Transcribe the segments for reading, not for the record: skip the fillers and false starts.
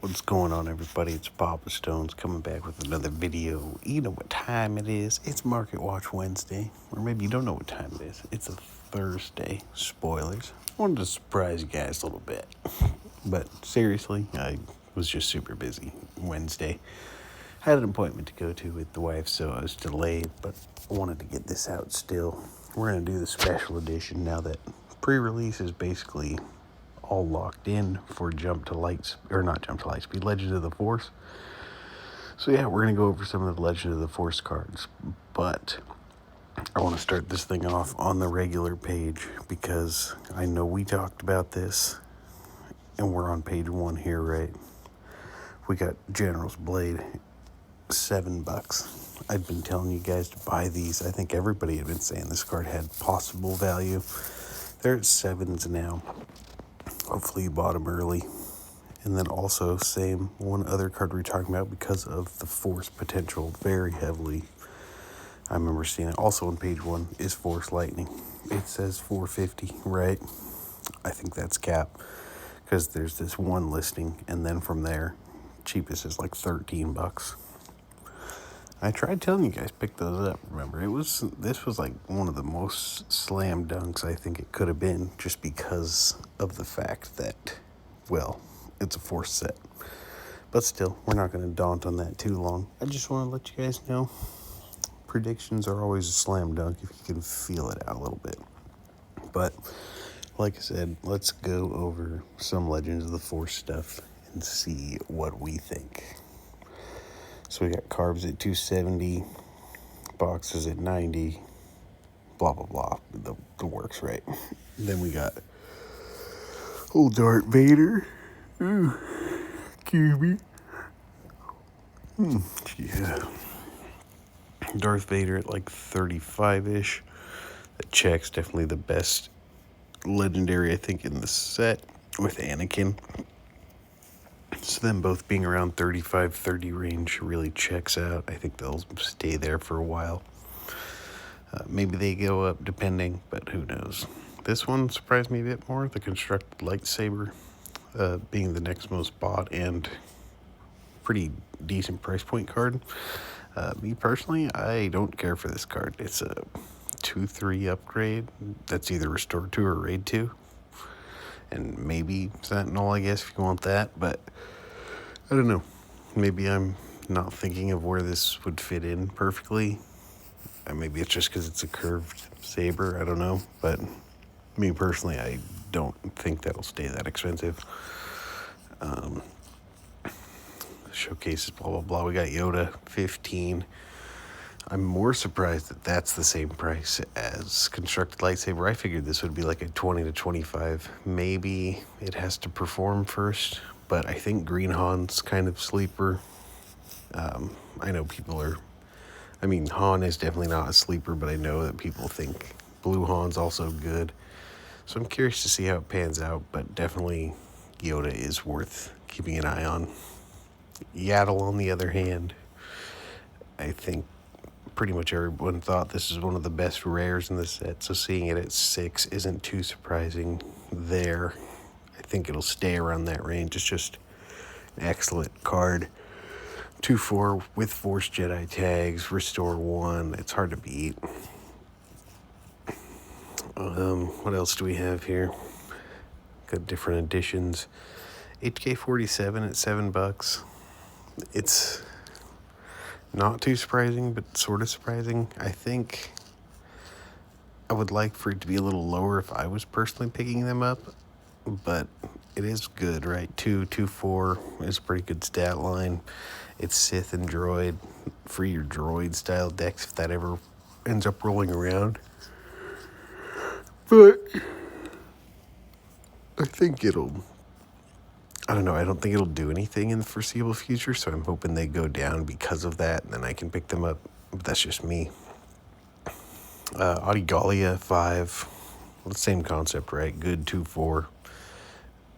What's going on, everybody? It's Papastones coming back with another video. You know what time it is. It's Market Watch Wednesday. Or maybe you don't know what time it is. It's a Thursday. Spoilers. I wanted to surprise you guys a little bit. But seriously, I was just super busy Wednesday. Had an appointment to go to with the wife, so I was delayed, but I wanted to get this out still. We're going to do the special edition now that pre-release is basically all locked in for Legend of the Force. So yeah, we're going to go over some of the Legend of the Force cards, but I want to start this thing off on the regular page because I know we talked about this, and we're on page 1 here, right? We got General's Blade, $7. I've been telling you guys to buy these. I think everybody had been saying this card had possible value. They're at 7s now. Hopefully you bought them early. And then also, same one other card we're talking about because of the Force potential very heavily. I remember seeing it also on page 1 is Force Lightning. It says $450, right? I think that's cap because there's this one listing, and then from there, cheapest is like $13. I tried telling you guys pick those up. Remember, this was like one of the most slam dunks I think it could have been, just because of the fact that, well, it's a Force set. But still, we're not going to daunt on that too long. I just want to let you guys know, predictions are always a slam dunk if you can feel it out a little bit. But like I said, let's go over some Legends of the Force stuff and see what we think. So we got carbs at 270, boxes at 90, blah, blah, blah. The works, right? Then we got old Darth Vader. Ooh, QB. Yeah. Darth Vader at like 35-ish. That checks, definitely the best legendary, I think, in the set with Anakin. So them both being around 35-30 range really checks out. I think they'll stay there for a while. Maybe they go up depending, but who knows. This one surprised me a bit more. The constructed lightsaber being the next most bought and pretty decent price point card. Me personally, I don't care for this card. It's a 2-3 upgrade that's either Restore 2 or Raid 2. And maybe Sentinel, I guess, if you want that. But I don't know. Maybe I'm not thinking of where this would fit in perfectly. Maybe it's just because it's a curved saber. I don't know. But me personally, I don't think that'll stay that expensive. Showcases, blah, blah, blah. We got Yoda, 15. I'm more surprised that that's the same price as constructed lightsaber. I figured this would be like a 20 to 25. Maybe it has to perform first, but I think Green Han's kind of sleeper. I know Han is definitely not a sleeper, but I know that people think Blue Han's also good. So I'm curious to see how it pans out, but definitely Yoda is worth keeping an eye on. Yaddle, on the other hand, I think pretty much everyone thought this is one of the best rares in the set, so seeing it at 6 isn't too surprising there. I think it'll stay around that range. It's just an excellent card. 2-4 with Force Jedi tags, Restore 1. It's hard to beat. What else do we have here? Got different editions. HK-47 at $7. It's not too surprising, but sort of surprising. I think I would like for it to be a little lower if I was personally picking them up, but it is good, right? 2-4 is a pretty good stat line. It's Sith and Droid for your Droid style decks if that ever ends up rolling around. But I don't think it'll do anything in the foreseeable future, so I'm hoping they go down because of that, and then I can pick them up. But that's just me. Audigalia 5, well, the same concept, right? Good 2-4.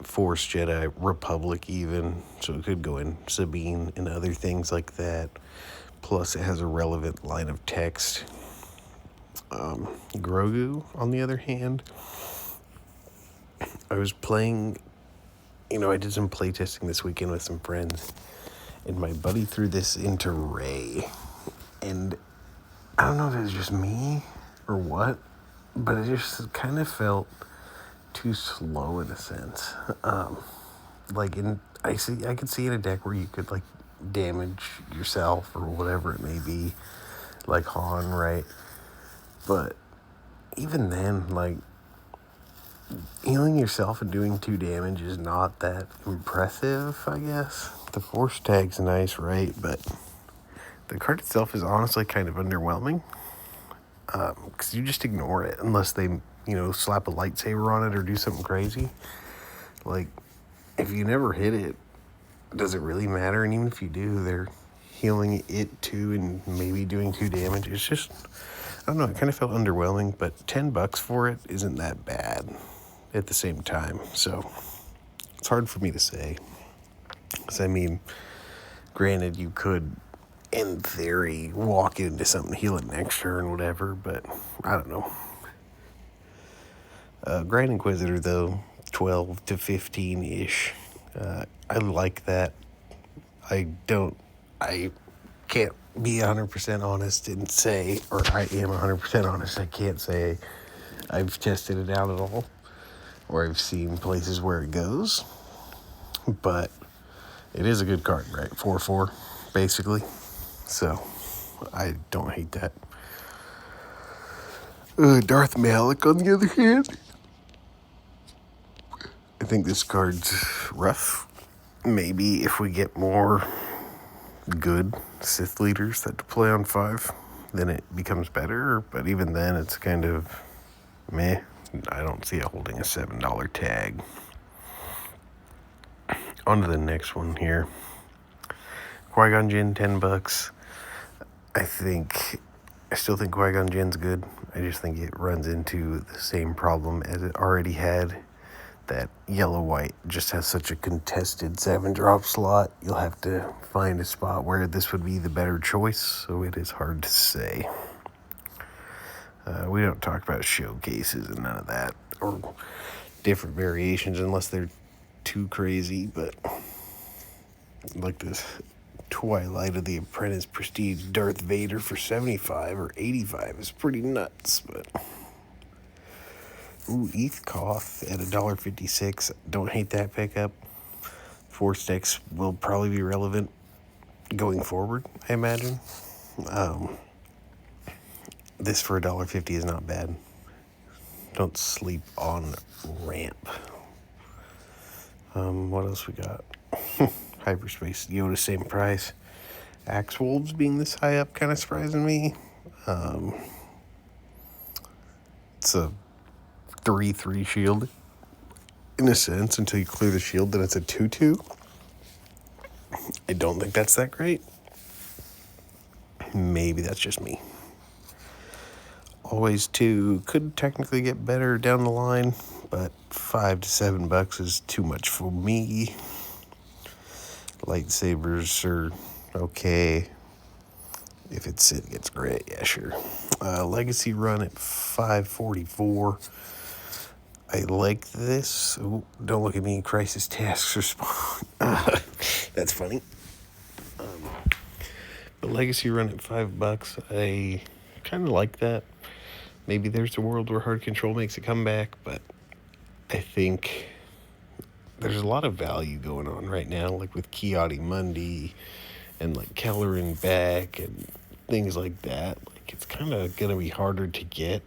Force Jedi, Republic even, so it could go in Sabine and other things like that. Plus it has a relevant line of text. Grogu, on the other hand, I was playing I did some playtesting this weekend with some friends, and my buddy threw this into Ray, and I don't know if it was just me or what, but it just kind of felt too slow in a sense. I could see in a deck where you could like damage yourself or whatever it may be, like Han, right? But even then, like, healing yourself and doing 2 damage is not that impressive, I guess. The force tag's nice, right? But the card itself is honestly kind of underwhelming. Because you just ignore it unless they, slap a lightsaber on it or do something crazy. Like, if you never hit it, does it really matter? And even if you do, they're healing it too and maybe doing 2 damage. It's just, I don't know, it kind of felt underwhelming, but $10 for it isn't that bad at the same time. So it's hard for me to say. Because, I mean, granted, you could, in theory, walk into something, heal it next turn, whatever, but I don't know. Grand Inquisitor, though, 12 to 15-ish. I like that. I can't be 100% honest and say, or I am 100% honest, I can't say I've tested it out at all, or I've seen places where it goes, but it is a good card, right? 4/4, basically. So, I don't hate that. Darth Malik, on the other hand, I think this card's rough. Maybe if we get more good Sith leaders that deploy on 5, then it becomes better. But even then, it's kind of meh. I don't see it holding a $7 tag. On to the next one here. Qui-Gon Jinn, $10. I still think Qui-Gon Jinn's good. I just think it runs into the same problem as it already had. That yellow-white just has such a contested 7-drop slot. You'll have to find a spot where this would be the better choice, so it is hard to say. We don't talk about showcases and none of that, or different variations unless they're too crazy, but like this Twilight of the Apprentice Prestige Darth Vader for 75 or 85 is pretty nuts, but... Ooh, ETH Koth at $1.56. Don't hate that pickup. Force decks will probably be relevant going forward, I imagine. This for $1.50 is not bad. Don't sleep on Ramp. What else we got? Hyperspace Yoda, same price. Axe Wolves being this high up kind of surprising me. It's a 3/3 shield in a sense. Until you clear the shield, then it's a 2/2. I don't think that's that great. Maybe that's just me. Always 2 could technically get better down the line, but $5 to $7 is too much for me. Lightsabers are okay. If it gets great, yeah, sure. Legacy run at $5.44. I like this. Ooh, don't look at me. Crisis tasks respawn. That's funny. But Legacy run at $5. I kind of like that. Maybe there's a world where hard control makes a comeback, but I think there's a lot of value going on right now, like with Kiadi Mundi and like Kelleran back and things like that. Like, it's kind of going to be harder to get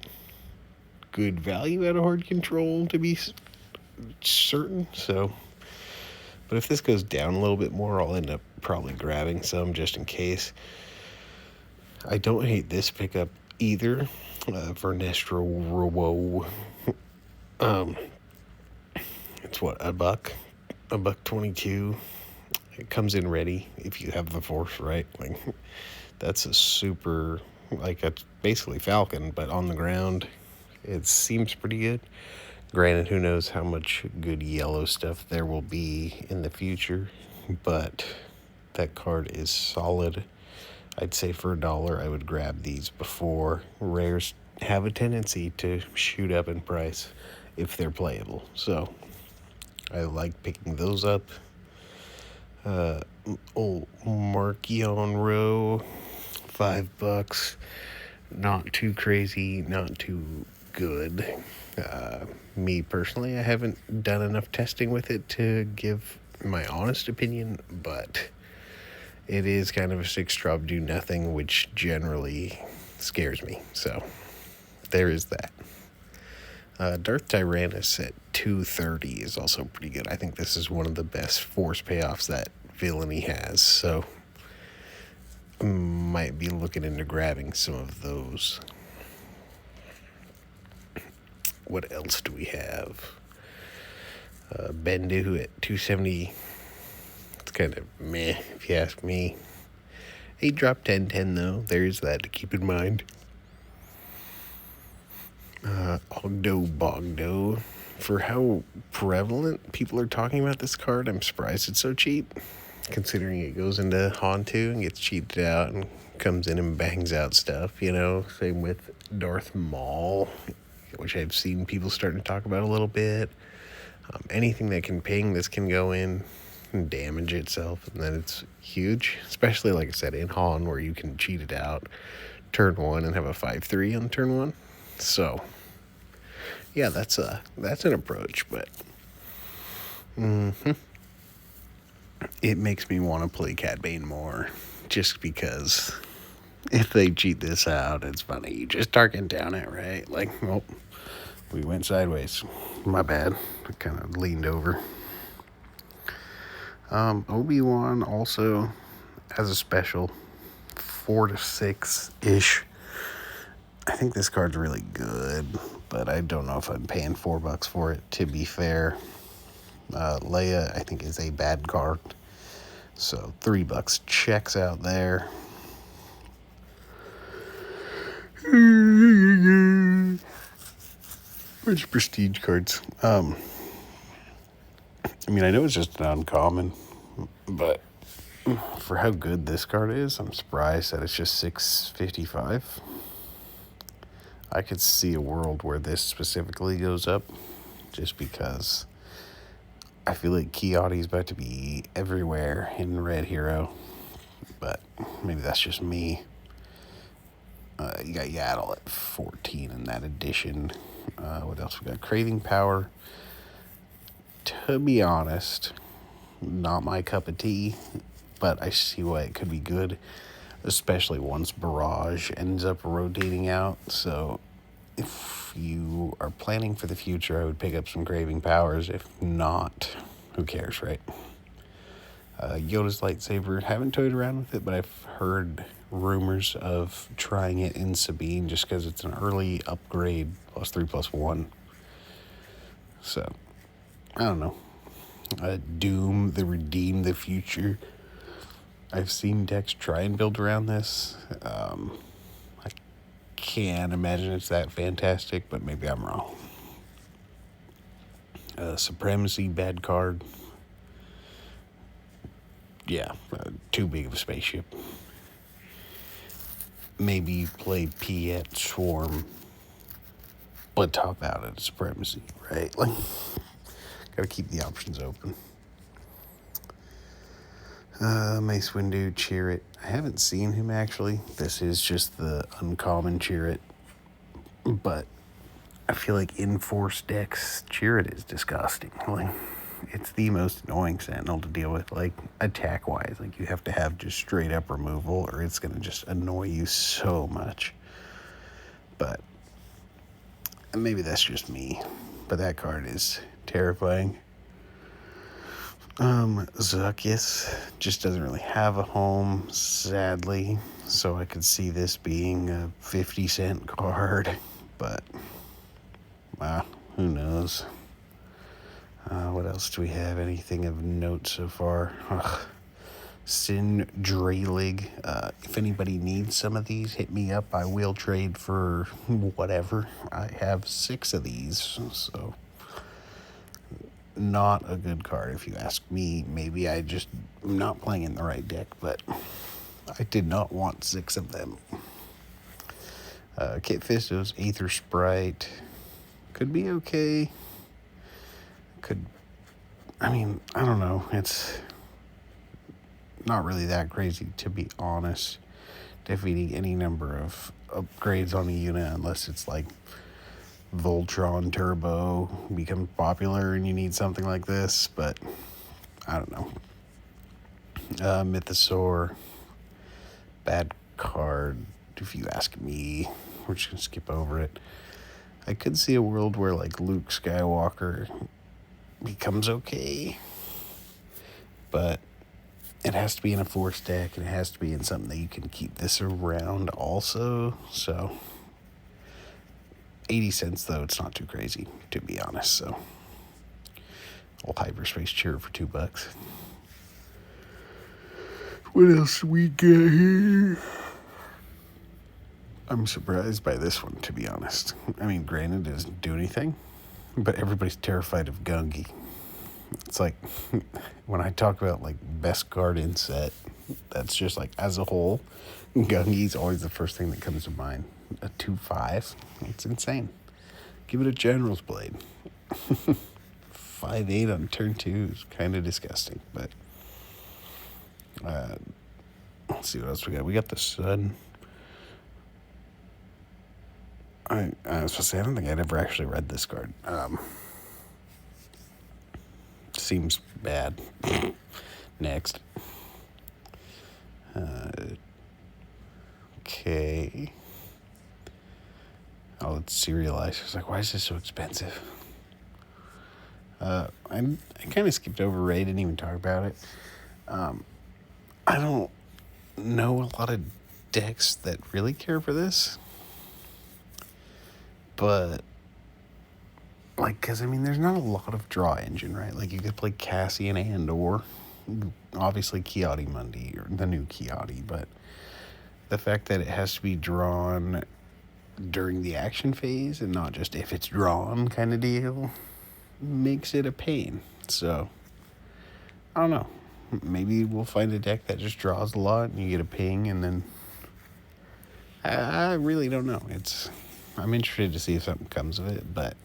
good value out of hard control, to be certain. So, but if this goes down a little bit more, I'll end up probably grabbing some just in case. I don't hate this pickup either. Vernestra Rowo. It's what, $1.22. It comes in ready if you have the Force, right? Like, that's a super, like, it's basically Falcon, but on the ground. It seems pretty good. Granted, who knows how much good yellow stuff there will be in the future, but that card is solid. I'd say for $1, I would grab these before. Rares have a tendency to shoot up in price if they're playable. So, I like picking those up. Old Marquion Row, $5. Not too crazy, not too good. Me personally, I haven't done enough testing with it to give my honest opinion, but it is kind of a 6-drop do nothing, which generally scares me. So there is that. Darth Tyrannus at 230 is also pretty good. I think this is one of the best force payoffs that villainy has, so might be looking into grabbing some of those. What else do we have? Bendu at 270. It's kind of meh, if you ask me. 8-drop 1010 though. There's that to keep in mind. Ogdo Bogdo. For how prevalent people are talking about this card, I'm surprised it's so cheap. Considering it goes into Hantu and gets cheated out and comes in and bangs out stuff, you know. Same with Darth Maul, which I've seen people starting to talk about a little bit. Anything that can ping, this can go in and damage itself, and then it's huge. Especially, like I said, in Han, where you can cheat it out turn 1 and have a 5-3 on turn 1. So, yeah, that's an approach, but it makes me want to play Cad Bane more, just because if they cheat this out, it's funny. You just darken down it, right? Like, well, we went sideways. My bad. I kind of leaned over. Obi-Wan also has a special 4 to 6-ish. I think this card's really good, but I don't know if I'm paying $4 for it, to be fair. Leia, I think, is a bad card. So $3 checks out there. Bunch of prestige cards. I mean, I know it's just an uncommon, but for how good this card is, I'm surprised that it's just $6.55. I could see a world where this specifically goes up, just because I feel like Kiadi's about to be everywhere in Red Hero, but maybe that's just me. You got Yaddle at 14 in that edition. What else we got? Craving Power. To be honest, not my cup of tea, but I see why it could be good, especially once Barrage ends up rotating out. So if you are planning for the future, I would pick up some Craving Powers. If not, who cares, right? Yoda's lightsaber, haven't toyed around with it, but I've heard rumors of trying it in Sabine just because it's an early upgrade, +3/+1. So, I don't know. Doom, the Redeem the Future. I've seen decks try and build around this. I can't imagine it's that fantastic, but maybe I'm wrong. Supremacy, bad card. Yeah, too big of a spaceship. Maybe play Piet Swarm, but top out at Supremacy, right? Like, gotta keep the options open. Mace Windu, Chirrut. I haven't seen him actually. This is just the uncommon Chirrut, but I feel like in Force decks, Chirrut is disgusting. Like, it's the most annoying Sentinel to deal with, like, attack-wise. Like, you have to have just straight-up removal, or it's going to just annoy you so much. But maybe that's just me. But that card is terrifying. Zuckuss just doesn't really have a home, sadly. So I could see this being a 50-cent card. But, who knows? What else do we have? Anything of note so far? Sin Draylig. If anybody needs some of these, hit me up. I will trade for whatever. I have 6 of these, so not a good card if you ask me. Maybe I just am not playing in the right deck, but I did not want 6 of them. Kit Fisto's Aether Sprite could be okay. Could I mean, I don't know. It's not really that crazy, to be honest. Defeating any number of upgrades on a unit, unless it's like Voltron Turbo becomes popular and you need something like this, but I don't know. Mythosaur, bad card, if you ask me. We're just gonna skip over it. I could see a world where like Luke Skywalker becomes okay, but it has to be in a force deck, and it has to be in something that you can keep this around also. So 80 cents though, it's not too crazy, to be honest. So old hyperspace cheer for $2. What else we got here? I'm surprised by this one, to be honest. I mean, granted, it doesn't do anything, but everybody's terrified of Gungi. It's like, when I talk about, like, best card in set, that's just, like, as a whole, Gungi's always the first thing that comes to mind. A 2/5, it's insane. Give it a General's Blade. 5/8 on turn 2 is kind of disgusting, but let's see what else we got. We got the Sun. I was supposed to say, I don't think I'd ever actually read this card. Seems bad. Next. Okay. Oh, it's serialized. I was like, why is this so expensive? I kind of skipped over Ray, didn't even talk about it. I don't know a lot of decks that really care for this. But, like, because, I mean, there's not a lot of draw engine, right? Like, you could play Cassian or obviously Kiati Mundi, or the new Kiati, but the fact that it has to be drawn during the action phase and not just if it's drawn kind of deal makes it a pain. So, I don't know. Maybe we'll find a deck that just draws a lot and you get a ping, and then I really don't know. I'm interested to see if something comes of it, but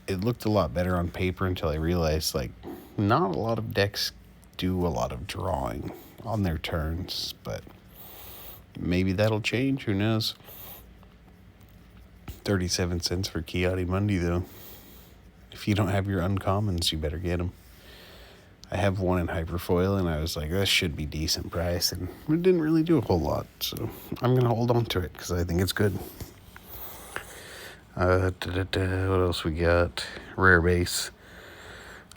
it looked a lot better on paper until I realized, like, not a lot of decks do a lot of drawing on their turns, but maybe that'll change. Who knows? 37 cents for Kiati Mundi, though. If you don't have your uncommons, you better get them. I have one in Hyperfoil, and I was like, this should be decent price, and it didn't really do a whole lot, so I'm going to hold on to it because I think it's good. What else we got? Rare base.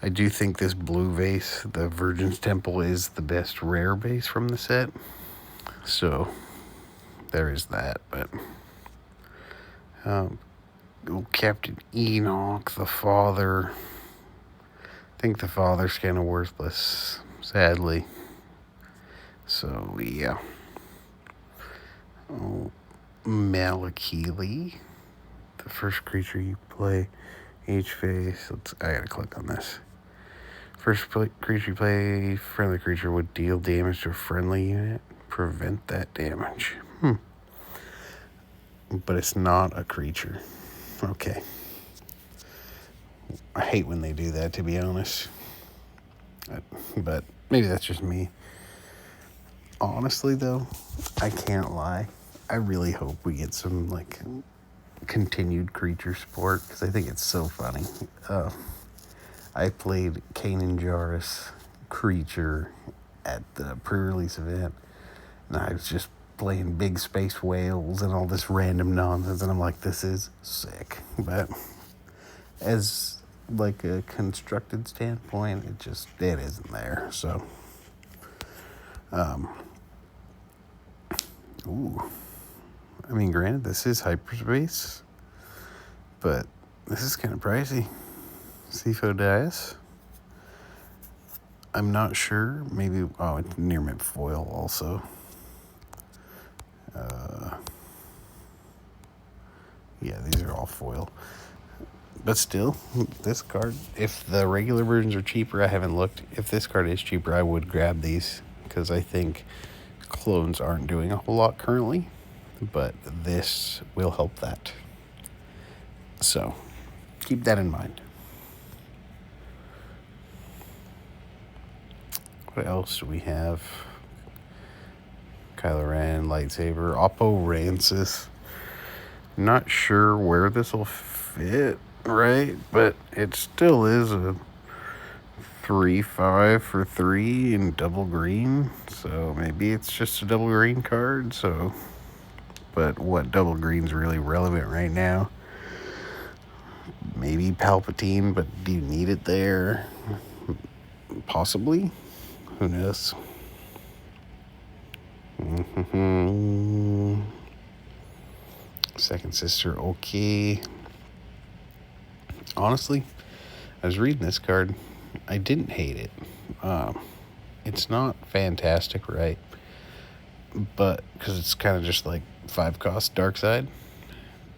I do think this blue vase, the Virgin's Temple, is the best rare base from the set. So, there is that, but Captain Enoch, the father. I think the father's kind of worthless, sadly. So, yeah. Malakili. The first creature you play each phase. I gotta click on this. First creature you play, friendly creature would deal damage to a friendly unit. Prevent that damage. But it's not a creature. Okay. I hate when they do that, to be honest. But maybe that's just me. Honestly, though, I can't lie. I really hope we get some, like, continued creature support, because I think it's so funny. I played Kanan Jarrus creature at the pre-release event, and I was just playing big space whales and all this random nonsense, and I'm like, this is sick. But as like a constructed standpoint, it isn't there. So I mean, granted, this is hyperspace, but this is kind of pricey. Sifo Dias. I'm not sure. Maybe, it's near mint foil also. Yeah, these are all foil. But still, this card, if the regular versions are cheaper, I haven't looked. If this card is cheaper, I would grab these, because I think clones aren't doing a whole lot currently, but this will help that. So, keep that in mind. What else do we have? Kylo Ren, lightsaber, Oppo Rancis. Not sure where this will fit, right? But it still is a 3-5 for 3 in double green. So maybe it's just a double green card. So, but what double green's really relevant right now? Maybe Palpatine, but do you need it there? Possibly. Who knows? Second sister, okay. Honestly, I was reading this card. I didn't hate it. It's not fantastic, right? But because it's kind of just like 5 cost dark side.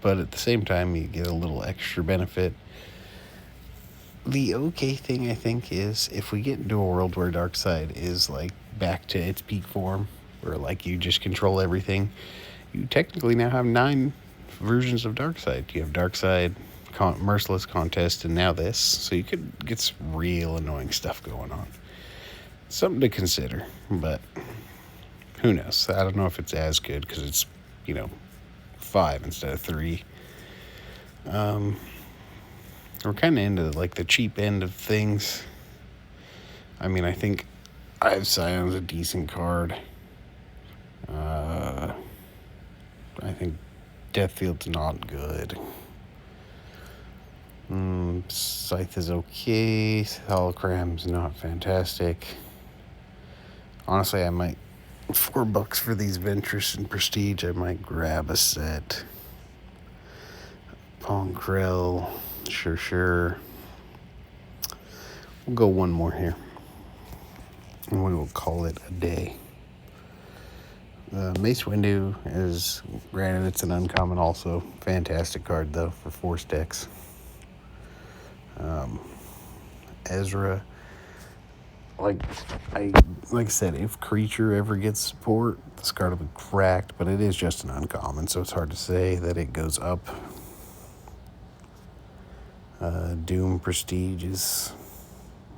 But at the same time, you get a little extra benefit. The okay thing, I think, is if we get into a world where dark side is like back to its peak form, where like you just control everything, you technically now have 9 versions of dark side. You have dark side, merciless contest, and now this. So you could get some real annoying stuff going on. Something to consider, but who knows? I don't know if it's as good because it's, 5 instead of 3. We're kind of into like the cheap end of things. I mean, I think I've Scion's a decent card. I think Deathfield's not good. Scythe is okay. Holocram's not fantastic. Honestly, I might $4 for these Ventress and Prestige. I might grab a set. Ponkrell, sure. We'll go one more here, and we will call it a day. Mace Windu is, granted, it's an uncommon also. Fantastic card, though, for Force decks. Ezra, like I said, if creature ever gets support, this card will be cracked, but it is just an uncommon, so it's hard to say that it goes up. Doom Prestige is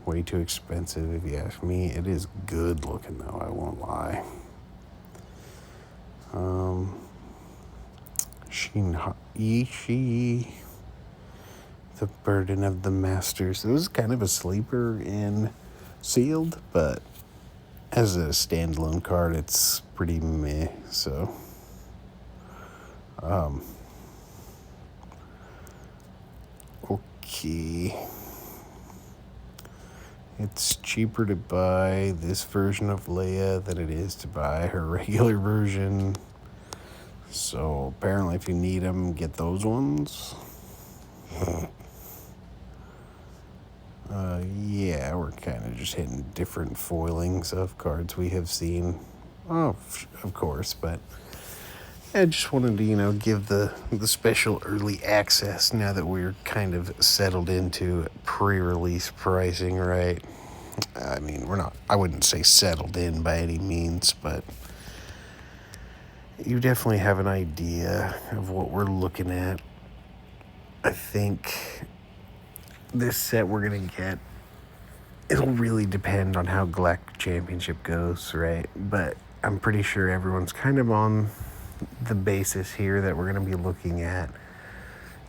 way too expensive, if you ask me. It is good looking, though, I won't lie. Shin-Ishi, The Burden of the Masters. It was kind of a sleeper in Sealed, but as a standalone card, it's pretty meh, so... Okay. It's cheaper to buy this version of Leia than it is to buy her regular version. So apparently if you need them, get those ones. Yeah, we're kind of just hitting different foilings of cards we have seen. Oh, of course, but I just wanted to, give the special early access now that we're kind of settled into pre-release pricing, right? I mean, I wouldn't say settled in by any means, but you definitely have an idea of what we're looking at. I think this set we're going to get, it'll really depend on how Galactic Championship goes, right? But I'm pretty sure everyone's kind of on the basis here that we're going to be looking at,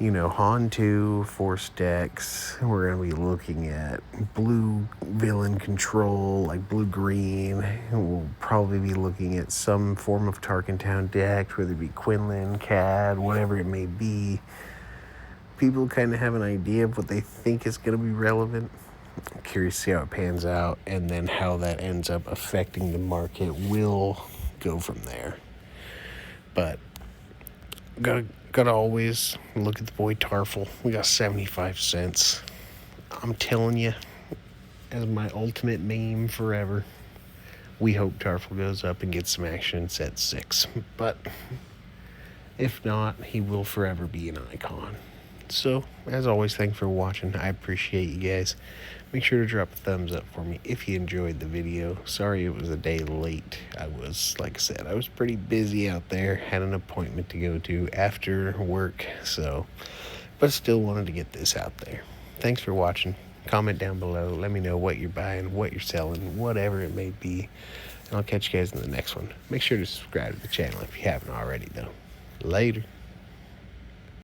Han 2, Force decks. We're going to be looking at blue villain control, like blue-green. We'll probably be looking at some form of Tarkin Town deck, whether it be Quinlan, Cad, whatever it may be. People kind of have an idea of what they think is going to be relevant. I'm curious to see how it pans out, and then how that ends up affecting the market. We'll go from there. But gotta always look at the boy Tarful. We got 75 cents. I'm telling you, as my ultimate meme forever, we hope Tarful goes up and gets some action in set 6. But if not, he will forever be an icon. So, as always, thanks for watching. I appreciate you guys. Make sure to drop a thumbs up for me if you enjoyed the video. Sorry it was a day late. Like I said, I was pretty busy out there. Had an appointment to go to after work, but still wanted to get this out there. Thanks for watching. Comment down below. Let me know what you're buying, what you're selling, whatever it may be. And I'll catch you guys in the next one. Make sure to subscribe to the channel if you haven't already, though. Later.